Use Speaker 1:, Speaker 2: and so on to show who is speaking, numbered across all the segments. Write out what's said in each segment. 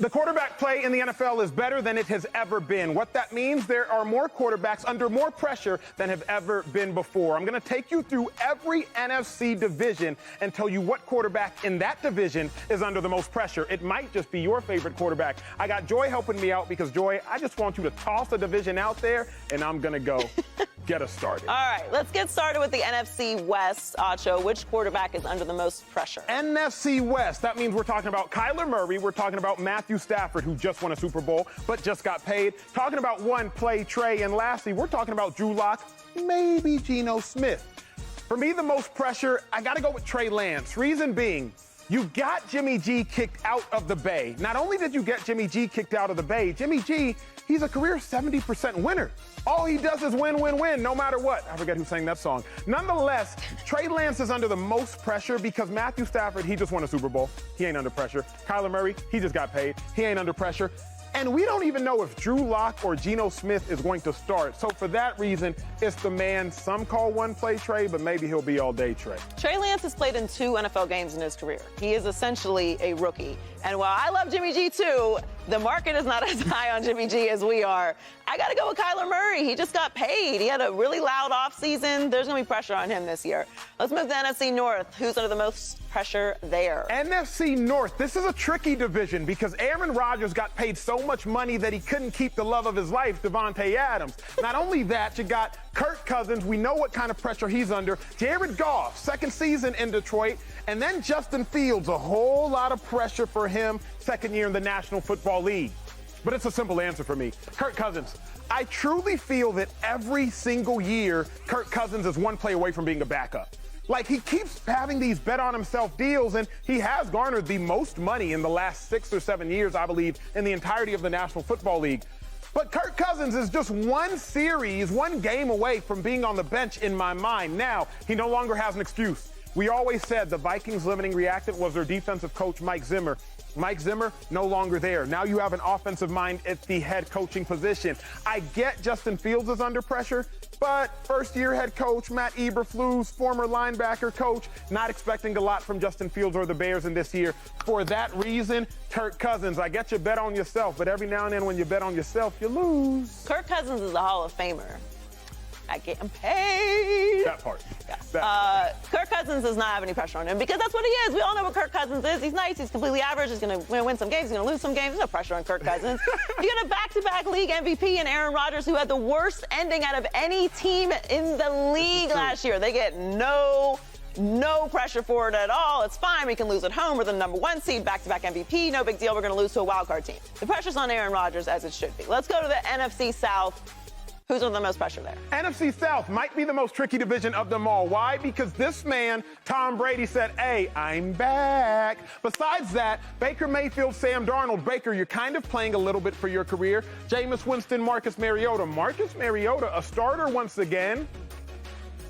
Speaker 1: The quarterback play in the NFL is better than it has ever been. What that means, there are more quarterbacks under more pressure than have ever been before. I'm going to take you through every NFC division and tell you what quarterback in that division is under the most pressure. It might just be your favorite quarterback. I got Joy helping me out because, Joy, I just want you to toss a division out there, and I'm going to go get us started.
Speaker 2: All right, let's get started with the NFC West. Acho, which quarterback is under the most pressure?
Speaker 1: NFC West. That means we're talking about Kyler Murray. We're talking about Matthew Stafford, who just won a Super Bowl but just got paid. Talking about one play, Trey. And lastly, we're talking about Drew Lock, maybe Geno Smith. For me, the most pressure, I got to go with Trey Lance. Reason being, you got Jimmy G kicked out of the Bay. Not only did you get Jimmy G kicked out of the Bay, Jimmy G, he's a career 70% winner. All he does is win, win, win, no matter what. I forget who sang that song. Nonetheless, Trey Lance is under the most pressure because Matthew Stafford, he just won a Super Bowl. He ain't under pressure. Kyler Murray, he just got paid. He ain't under pressure. And we don't even know if Drew Lock or Geno Smith is going to start. So for that reason, it's the man some call one play Trey, but maybe he'll be all day Trey.
Speaker 2: Trey Lance has played in 2 NFL games in his career. He is essentially a rookie. And while I love Jimmy G too, the market is not as high on Jimmy G as we are. I got to go with Kyler Murray. He just got paid. He had a really loud offseason. There's going to be pressure on him this year. Let's move to NFC North. Who's under the most pressure there?
Speaker 1: NFC North. This is a tricky division because Aaron Rodgers got paid so much money that he couldn't keep the love of his life, Devontae Adams. Not only that, you got Kirk Cousins. We know what kind of pressure he's under. Jared Goff, second season in Detroit. And then Justin Fields, a whole lot of pressure for him, second year in the National Football League. But it's a simple answer for me. Kirk Cousins. I truly feel that every single year, Kirk Cousins is one play away from being a backup. Like, he keeps having these bet-on-himself deals, and he has garnered the most money in the last 6 or 7 years, I believe, in the entirety of the National Football League. But Kirk Cousins is just one series, one game away from being on the bench in my mind. Now, he no longer has an excuse. We always said the Vikings' limiting reactant was their defensive coach, Mike Zimmer. Mike Zimmer, no longer there. Now you have an offensive mind at the head coaching position. I get Justin Fields is under pressure, but first-year head coach Matt Eberflus, former linebacker coach, not expecting a lot from Justin Fields or the Bears in this year. For that reason, Kirk Cousins, I get you bet on yourself, but every now and then when you bet on yourself, you lose.
Speaker 2: Kirk Cousins is a Hall of Famer. I get him paid.
Speaker 1: That part.
Speaker 2: Yeah. Kirk Cousins does not have any pressure on him because that's what he is. We all know what Kirk Cousins is. He's nice. He's completely average. He's going to win some games. He's going to lose some games. There's no pressure on Kirk Cousins. You got a back-to-back league MVP in Aaron Rodgers, who had the worst ending out of any team in the league last year. They get no pressure for it at all. It's fine. We can lose at home. We're the number 1 seed, back-to-back MVP. No big deal. We're going to lose to a wild-card team. The pressure's on Aaron Rodgers, as it should be. Let's go to the NFC South. Who's under the most pressure there?
Speaker 1: NFC South might be the most tricky division of them all. Why? Because this man, Tom Brady, said, hey, I'm back. Besides that, Baker Mayfield, Sam Darnold. Baker, you're kind of playing a little bit for your career. Jameis Winston, Marcus Mariota. Marcus Mariota, a starter once again.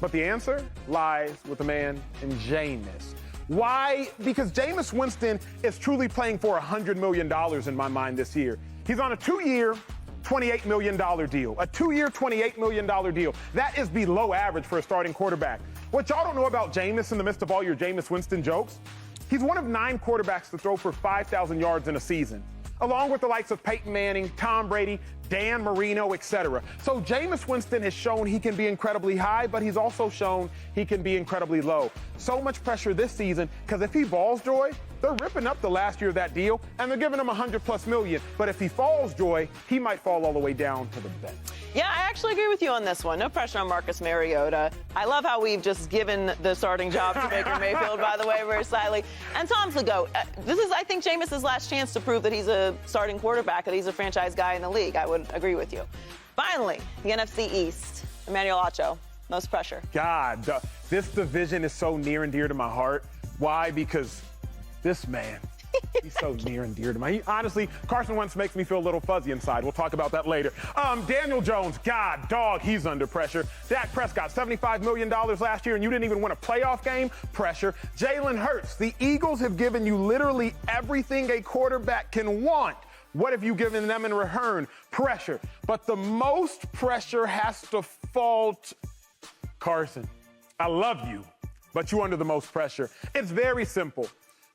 Speaker 1: But the answer lies with the man in Jameis. Why? Because Jameis Winston is truly playing for $100 million in my mind this year. He's on a 2-year, $28 million deal. A 2-year, $28 million deal. That is below average for a starting quarterback. What y'all don't know about Jameis in the midst of all your Jameis Winston jokes, he's one of 9 quarterbacks to throw for 5,000 yards in a season, along with the likes of Peyton Manning, Tom Brady, Dan Marino, etc. So Jameis Winston has shown he can be incredibly high, but he's also shown he can be incredibly low. So much pressure this season, because if he balls, Joy, they're ripping up the last year of that deal, and they're giving him $100+ million. But if he falls, Joy, he might fall all the way down to the bench.
Speaker 2: Yeah, I actually agree with you on this one. No pressure on Marcus Mariota. I love how we've just given the starting job to Baker Mayfield, by the way, very slightly. And Tom's the GOAT. This is, I think, Jameis' last chance to prove that he's a starting quarterback, that he's a franchise guy in the league. I would agree with you. Finally, the NFC East. Emmanuel Acho, most pressure.
Speaker 1: God, this division is so near and dear to my heart. Why? Because this man, he's so near and dear to my. Honestly, Carson Wentz makes me feel a little fuzzy inside. We'll talk about that later. Daniel Jones, God, dog, he's under pressure. Dak Prescott, $75 million last year, and you didn't even win a playoff game. Pressure. Jalen Hurts, the Eagles have given you literally everything a quarterback can want. What have you given them in return? Pressure. But the most pressure has to fall to Carson. I love you, but you're under the most pressure. It's very simple.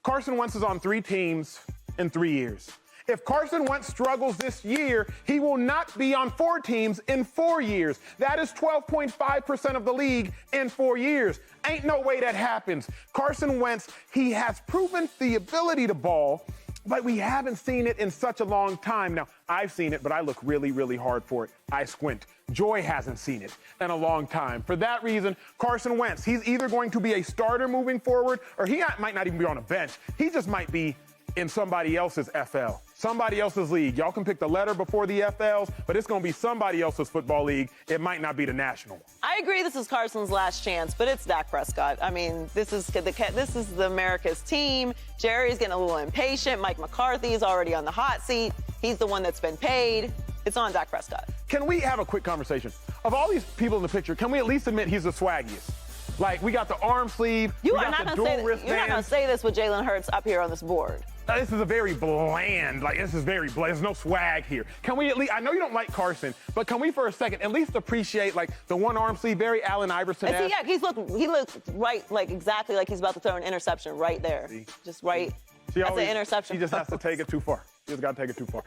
Speaker 1: Carson Wentz is on 3 teams in 3 years. If Carson Wentz struggles this year, he will not be on 4 teams in 4 years. That is 12.5% of the league in 4 years. Ain't no way that happens. Carson Wentz, he has proven the ability to ball, but we haven't seen it in such a long time. Now, I've seen it, but I look really, really hard for it. I squint. Joy hasn't seen it in a long time. For that reason, Carson Wentz, he's either going to be a starter moving forward, or he might not even be on a bench. He just might be in somebody else's FL, somebody else's league. Y'all can pick the letter before the FLs, but it's going to be somebody else's football league. It might not be the national.
Speaker 2: I agree this is Carson's last chance, but it's Dak Prescott. I mean, this is the America's team. Jerry's getting a little impatient. Mike McCarthy is already on the hot seat. He's the one that's been paid. It's on Dak Prescott.
Speaker 1: Can we have a quick conversation? Of all these people in the picture, can we at least admit he's the swaggiest? Like, we got the arm sleeve,
Speaker 2: You're
Speaker 1: we
Speaker 2: not
Speaker 1: got the
Speaker 2: going
Speaker 1: dual wristbands.
Speaker 2: to say this with Jalen Hurts up here on this board.
Speaker 1: This is a very bland, there's no swag here. Can we at least, I know you don't like Carson, but can we for a second at least appreciate like the one arm sleeve, very Allen Iverson-esque?
Speaker 2: He looks right, like exactly like he's about to throw an interception right there. Just right. That's an interception.
Speaker 1: He just has to take it too far. He just got to take it too far.